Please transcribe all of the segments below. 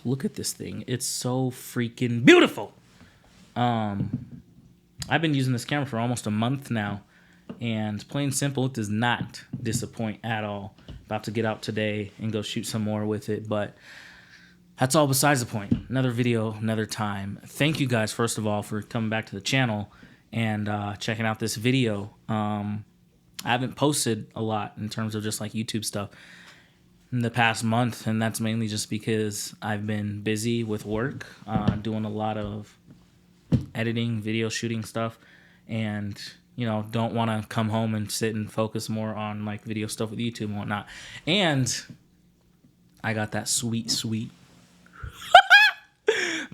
look at this thing. It's so freaking beautiful. I've been using this camera for almost a month now, and plain simple, it does not disappoint at all. About to get out today and go shoot some more with it, but that's all besides the point. Another video, another time. Thank you guys, first of all, for coming back to the channel and checking out this video. I haven't posted a lot in terms of just like YouTube stuff in the past month, and that's mainly just because I've been busy with work, doing a lot of editing, video shooting stuff, and you know, don't want to come home and sit and focus more on like video stuff with YouTube and whatnot. And I got that sweet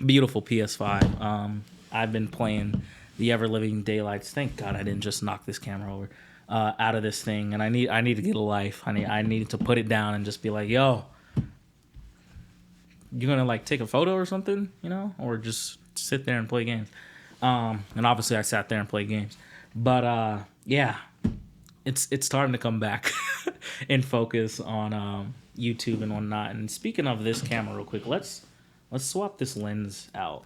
beautiful PS5. I've been playing the ever living daylights. Thank God I didn't just knock this camera over out of this thing. And I need to get a life. I need to put it down and just be like, yo, you're gonna like take a photo or something, you know, or just sit there and play games. And obviously I sat there and played games. But yeah, it's starting to come back in focus on YouTube and whatnot. And speaking of this camera real quick, let's swap this lens out.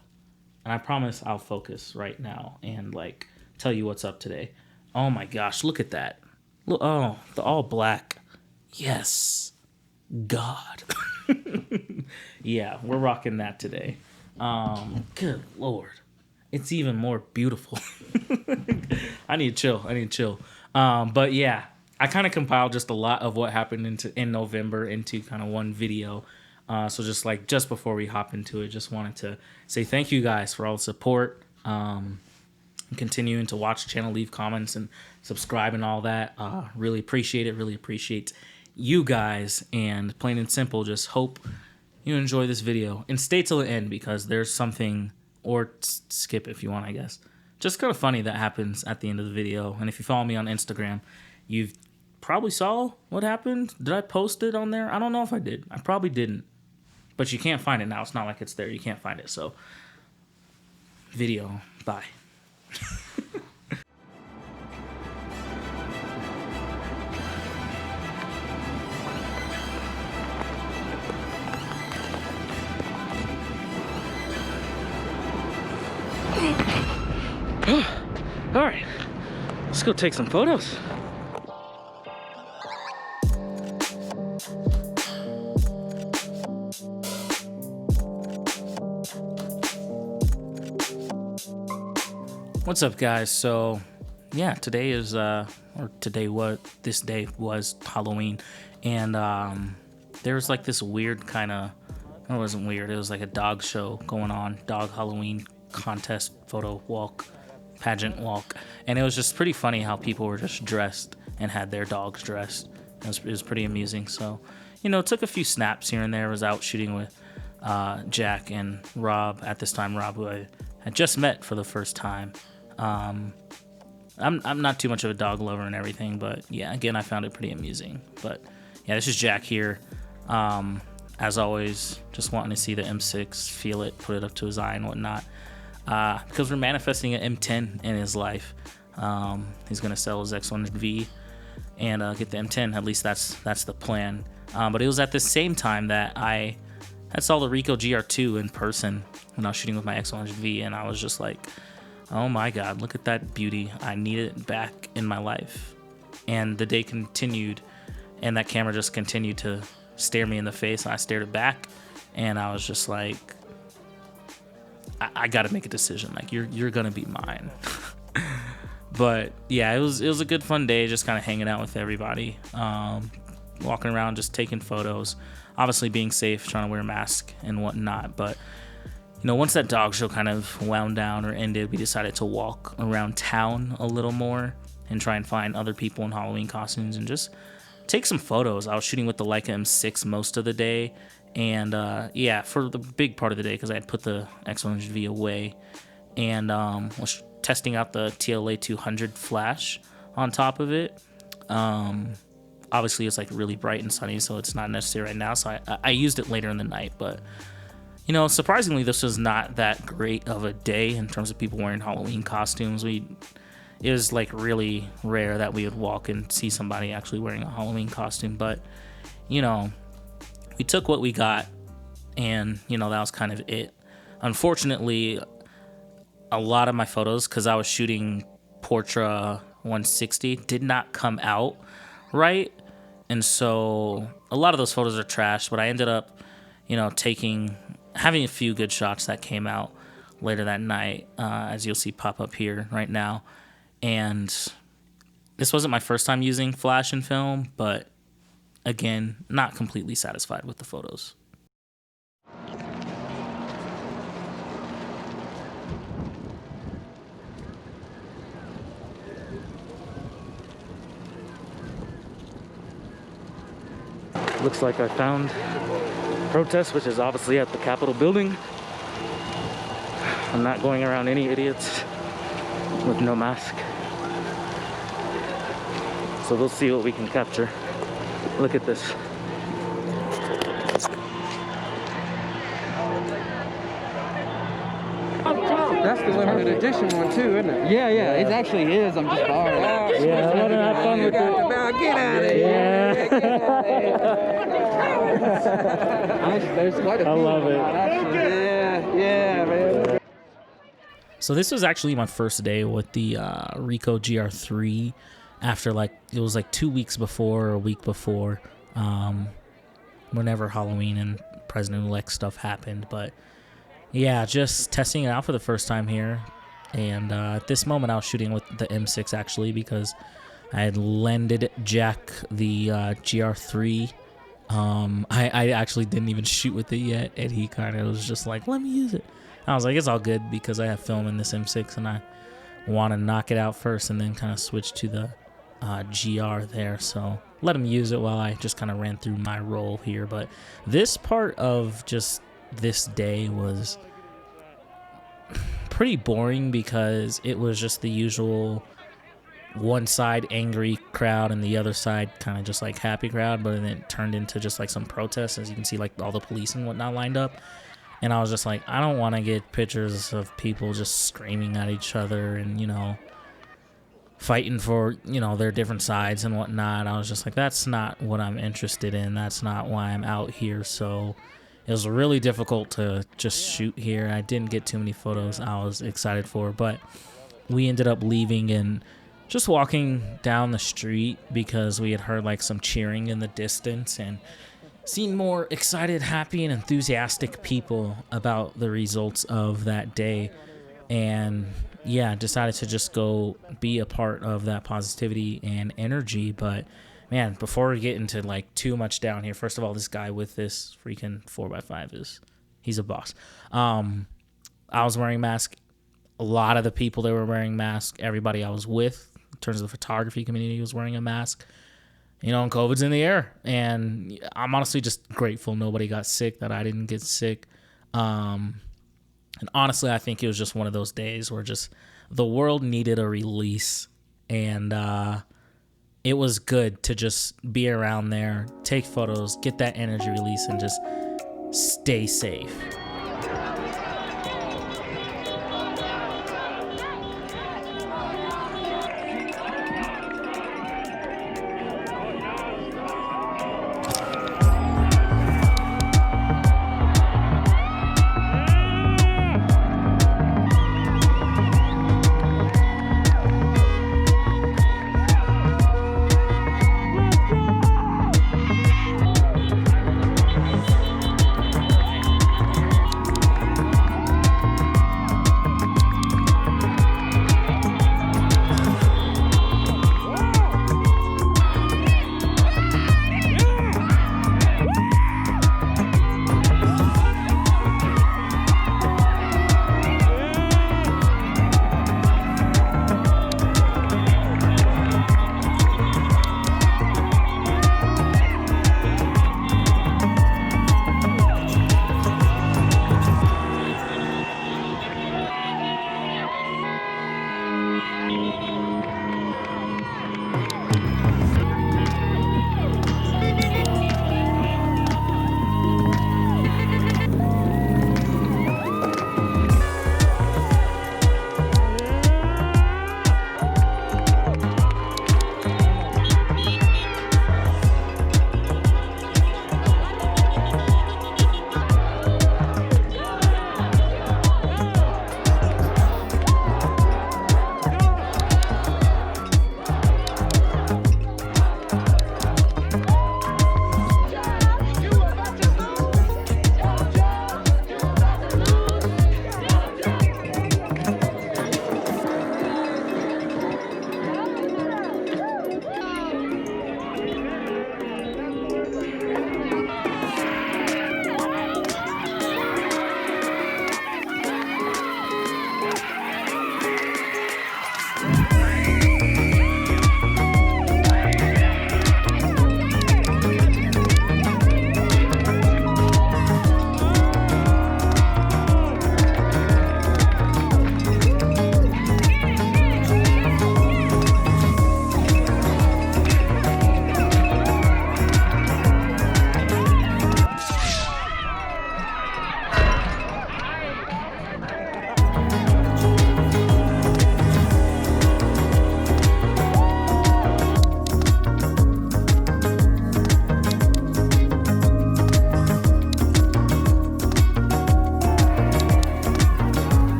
And I promise I'll focus right now and like tell you what's up today. Oh my gosh, look at that. Look, oh, the all black. Yes. God. Yeah, we're rocking that today. Good Lord. It's even more beautiful. I need to chill. But yeah, I kind of compiled just a lot of what happened in November into kind of one video. So just before we hop into it, just wanted to say thank you guys for all the support. And continuing to watch the channel, leave comments and subscribe and all that. Really appreciate it. Really appreciate you guys. And plain and simple, just hope you enjoy this video and stay till the end because there's something, or skip if you want, I guess. Just kind of funny that happens at the end of the video. And if you follow me on Instagram, you've probably saw what happened. Did I post it on there? I don't know if I did. I probably didn't. But you can't find it now. It's not like it's there. You can't find it. So, video. Bye. All right, let's go take some photos. What's up, guys? So yeah, today is this day was Halloween, and there was like this weird kind of, it wasn't weird, it was like a dog show going on, dog Halloween contest photo walk, pageant walk, and it was just pretty funny how people were just dressed and had their dogs dressed. It was pretty amusing. So, you know, took a few snaps here and there. Was out shooting with Jack and Rob at this time. Rob, who I had just met for the first time. I'm not too much of a dog lover and everything, but yeah, again, I found it pretty amusing. But yeah, this is Jack here. As always, just wanting to see the M6, feel it, put it up to his eye and whatnot. Because we're manifesting an M10 in his life. He's gonna sell his X100V and get the M10. At least that's the plan. But it was at the same time that I saw the Ricoh GR2 in person when I was shooting with my X100V, and I was just like, oh my God, look at that beauty. I need it back in my life. And the day continued, and that camera just continued to stare me in the face, and I stared it back, and I was just like, I gotta make a decision. Like, you're gonna be mine. But yeah, it was a good fun day, just kind of hanging out with everybody, walking around, just taking photos, obviously being safe, trying to wear a mask and whatnot. But you know, once that dog show kind of wound down or ended, we decided to walk around town a little more and try and find other people in Halloween costumes and just take some photos. I was shooting with the Leica M6 most of the day, and yeah, for the big part of the day, because I had put the X100V away, and was testing out the TLA 200 flash on top of it. Obviously, it's like really bright and sunny, so it's not necessary right now, so I used it later in the night. But you know, surprisingly, this was not that great of a day in terms of people wearing Halloween costumes. It was like really rare that we would walk and see somebody actually wearing a Halloween costume. But, you know, we took what we got, and you know, that was kind of it. Unfortunately, a lot of my photos, because I was shooting Portra 160, did not come out right, and so a lot of those photos are trash. But I ended up, you know, having a few good shots that came out later that night, as you'll see pop up here right now. And this wasn't my first time using flash and film, but again, not completely satisfied with the photos. Looks like I found protest, which is obviously at the Capitol building. I'm not going around any idiots with no mask. So we'll see what we can capture. Look at this. That's the limited edition one too, isn't it? Yeah, it actually is. I'm just borrowing it. Yeah, I want to have fun with it. Now get out of here. Yeah. Get out of here. There's quite a few. I love it. Actually. Yeah, man. So this was actually my first day with the RICOH GR3 after it was like 2 weeks before or a week before, whenever Halloween and President-elect stuff happened. But yeah, just testing it out for the first time here. And at this moment I was shooting with the M6 actually, because I had lended Jack the GR3. I actually didn't even shoot with it yet, and he kind of was just like, let me use it. I was like, it's all good because I have film in this M6 and I want to knock it out first and then kind of switch to the GR there. So let him use it while I just kind of ran through my role here. But this part of just this day was pretty boring because it was just the usual one side angry crowd and the other side kind of just like happy crowd, but then it turned into just like some protests, as you can see, like all the police and whatnot lined up. And I was just like, I don't want to get pictures of people just screaming at each other and, you know, fighting for, you know, their different sides and whatnot. I was just like, that's not what I'm interested in. That's not why I'm out here. So it was really difficult to just shoot here. I didn't get too many photos I was excited for, but we ended up leaving and just walking down the street because we had heard like some cheering in the distance and seen more excited, happy, and enthusiastic people about the results of that day. And yeah, decided to just go be a part of that positivity and energy. But man, before we get into like too much down here, first of all, this guy with this freaking 4x5 he's a boss. I was wearing a mask. A lot of the people that were wearing masks, everybody I was with in terms of the photography community was wearing a mask. You know, and COVID's in the air, and I'm honestly just grateful nobody got sick, that I didn't get sick. And honestly, I think it was just one of those days where just the world needed a release, and it was good to just be around there, take photos, get that energy release, and just stay safe.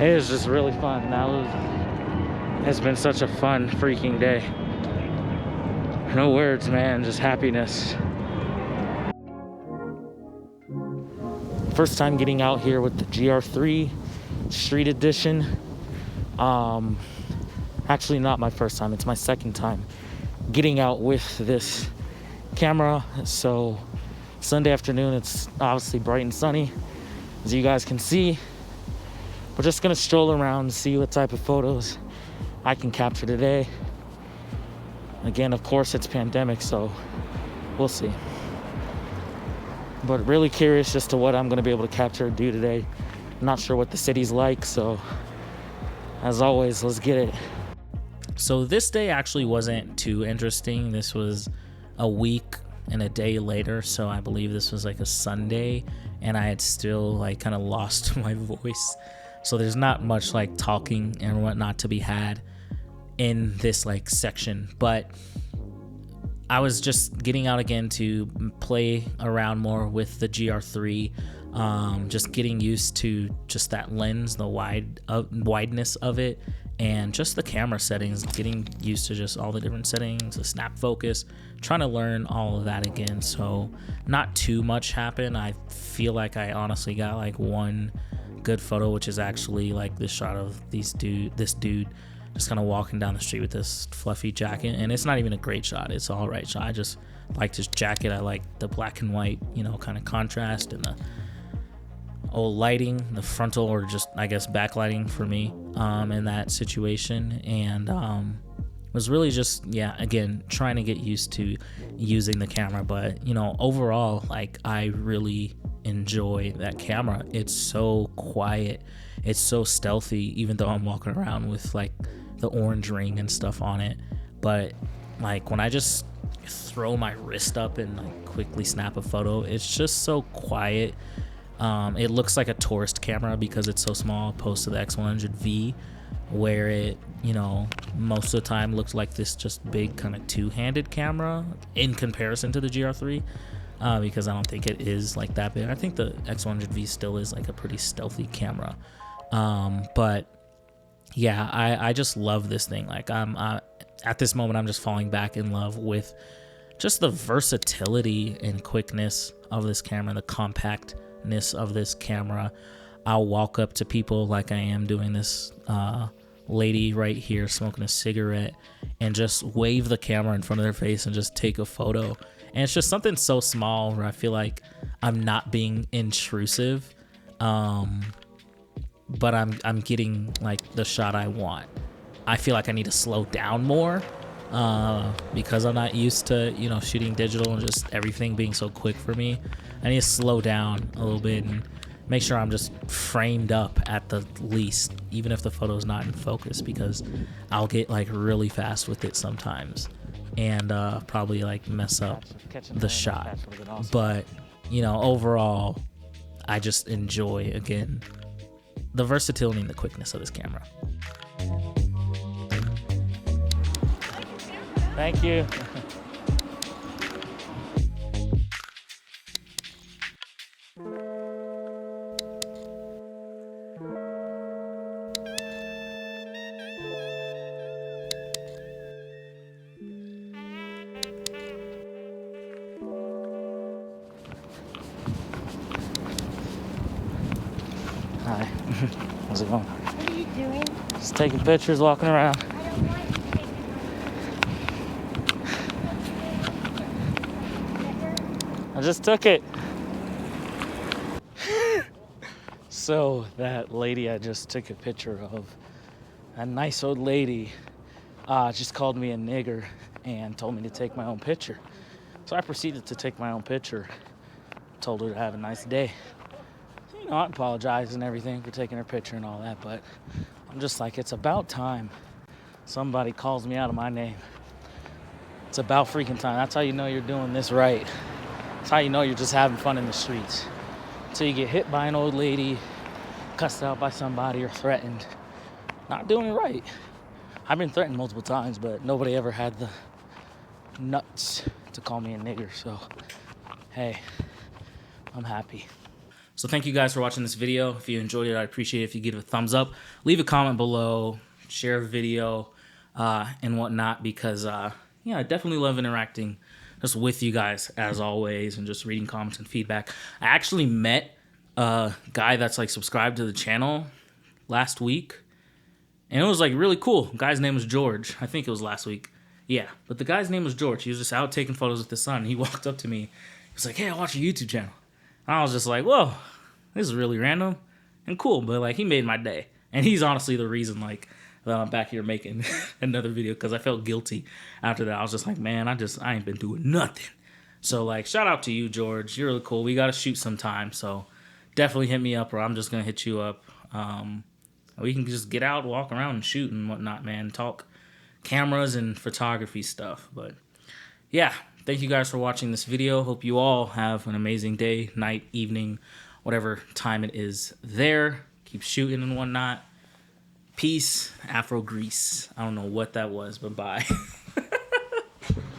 It was just really fun. It's been such a fun freaking day. No words, man, just happiness. First time getting out here with the GR3 Street Edition. Actually not my first time, it's my second time getting out with this camera. So Sunday afternoon, it's obviously bright and sunny, as you guys can see. We're just gonna stroll around and see what type of photos I can capture today. Again, of course, it's pandemic, so we'll see. But really curious as to what I'm gonna be able to capture and do today. I'm not sure what the city's like, so as always, let's get it. So this day actually wasn't too interesting. This was a week and a day later, so I believe this was like a Sunday, and I had still like kind of lost my voice. So there's not much like talking and whatnot to be had in this like section, but I was just getting out again to play around more with the GR3, just getting used to just that lens, the wideness of it, and just the camera settings, getting used to just all the different settings, the snap focus, trying to learn all of that again. So not too much happened. I feel like I honestly got like one good photo, which is actually like this shot of this dude just kind of walking down the street with this fluffy jacket, and it's not even a great shot, it's all right shot. I just liked his jacket. I like the black and white, you know, kind of contrast, and the old lighting, the frontal, or just I guess backlighting for me in that situation. And was really just, yeah, again, trying to get used to using the camera. But you know, overall, like, I really enjoy that camera. It's so quiet, it's so stealthy, even though I'm walking around with like the orange ring and stuff on it. But like when I just throw my wrist up and like quickly snap a photo, it's just so quiet. It looks like a tourist camera because it's so small, opposed to the X100V, where it, you know, most of the time looks like this just big kind of two-handed camera in comparison to the GR3, because I don't think it is like that big. I think the X100V still is like a pretty stealthy camera. But yeah, I just love this thing. Like at this moment, I'm just falling back in love with just the versatility and quickness of this camera, the compactness of this camera. I'll walk up to people like I am doing this lady right here smoking a cigarette and just wave the camera in front of their face and just take a photo. And it's just something so small where I feel like I'm not being intrusive, but I'm getting like the shot I want. I feel like I need to slow down more because I'm not used to, you know, shooting digital and just everything being so quick for me. I need to slow down a little bit and make sure I'm just framed up at the least, even if the photo's not in focus, because I'll get like really fast with it sometimes and probably like mess up the shot. But you know, overall, I just enjoy, again, the versatility and the quickness of this camera. Thank you. Hi. How's it going? What are you doing? Just taking pictures, walking around. I just took it. So that lady I just took a picture of, a nice old lady, just called me a nigger and told me to take my own picture. So I proceeded to take my own picture. Told her to have a nice day. You know, I apologized and everything for taking her picture and all that, but I'm just like, it's about time somebody calls me out of my name. It's about freaking time. That's how you know you're doing this right. That's how you know you're just having fun in the streets. Until you get hit by an old lady, cussed out by somebody, or threatened. Not doing it right. I've been threatened multiple times, but nobody ever had the nuts to call me a nigger. So, hey, I'm happy. So thank you guys for watching this video. If you enjoyed it, I'd appreciate it if you give it a thumbs up. Leave a comment below, share a video, and whatnot, because yeah, I definitely love interacting just with you guys as always, and just reading comments and feedback. I actually met a guy that's like subscribed to the channel last week, and it was like really cool. The guy's name was George. I think it was last week. Yeah, but the guy's name was George. He was just out taking photos with his son. He walked up to me. He was like, "Hey, I watch your YouTube channel." And I was just like, "Whoa, this is really random and cool." But like, he made my day, and he's honestly the reason like that I'm back here making another video, because I felt guilty after that. I was just like, man, I ain't been doing nothing. So like, shout out to you, George. You're really cool. We got to shoot sometime. So definitely hit me up, or I'm just going to hit you up. We can just get out, walk around and shoot and whatnot, man. Talk cameras and photography stuff. But yeah, thank you guys for watching this video. Hope you all have an amazing day, night, evening, whatever time it is there. Keep shooting and whatnot. Peace, Afro Grease. I don't know what that was, but bye.